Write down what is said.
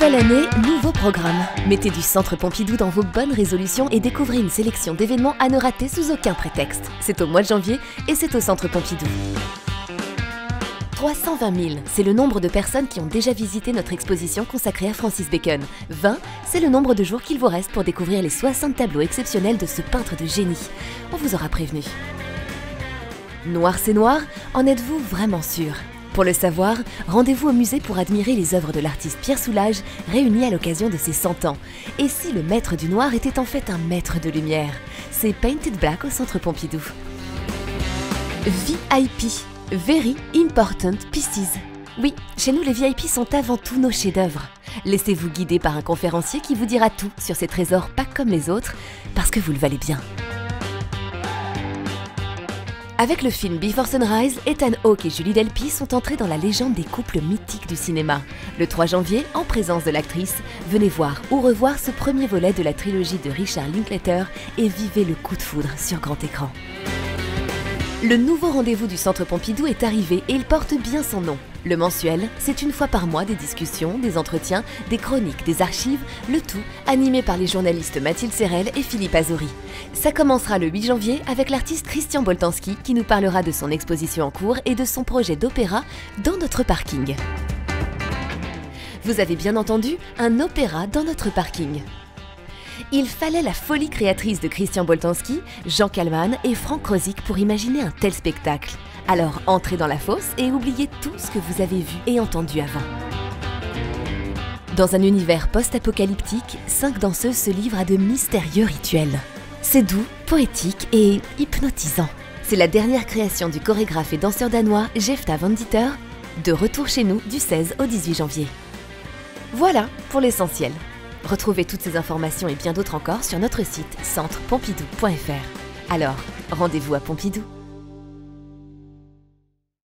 Nouvelle année, nouveau programme. Mettez du Centre Pompidou dans vos bonnes résolutions et découvrez une sélection d'événements à ne rater sous aucun prétexte. C'est au mois de janvier et c'est au Centre Pompidou. 320 000, c'est le nombre de personnes qui ont déjà visité notre exposition consacrée à Francis Bacon. 20, c'est le nombre de jours qu'il vous reste pour découvrir les 60 tableaux exceptionnels de ce peintre de génie. On vous aura prévenu. Noir c'est noir, en êtes-vous vraiment sûr? Pour le savoir, rendez-vous au musée pour admirer les œuvres de l'artiste Pierre Soulages réunies à l'occasion de ses 100 ans. Et si le maître du noir était en fait un maître de lumière? C'est Painted Black au Centre Pompidou. VIP, Very Important Pieces. Oui, chez nous les VIP sont avant tout nos chefs-d'œuvre. Laissez-vous guider par un conférencier qui vous dira tout sur ces trésors pas comme les autres, parce que vous le valez bien. Avec le film Before Sunrise, Ethan Hawke et Julie Delpy sont entrés dans la légende des couples mythiques du cinéma. Le 3 janvier, en présence de l'actrice, venez voir ou revoir ce premier volet de la trilogie de Richard Linklater et vivez le coup de foudre sur grand écran. Le nouveau rendez-vous du Centre Pompidou est arrivé et il porte bien son nom. Le mensuel, c'est une fois par mois des discussions, des entretiens, des chroniques, des archives, le tout animé par les journalistes Mathilde Serrel et Philippe Azori. Ça commencera le 8 janvier avec l'artiste Christian Boltanski qui nous parlera de son exposition en cours et de son projet d'opéra dans notre parking. Vous avez bien entendu, un opéra dans notre parking. Il fallait la folie créatrice de Christian Boltanski, Jean Kallman et Franck Rozic pour imaginer un tel spectacle. Alors entrez dans la fosse et oubliez tout ce que vous avez vu et entendu avant. Dans un univers post-apocalyptique, 5 danseuses se livrent à de mystérieux rituels. C'est doux, poétique et hypnotisant. C'est la dernière création du chorégraphe et danseur danois Jefta Van Dieter, de retour chez nous du 16 au 18 janvier. Voilà pour l'essentiel. Retrouvez toutes ces informations et bien d'autres encore sur notre site centrepompidou.fr. Alors, rendez-vous à Pompidou.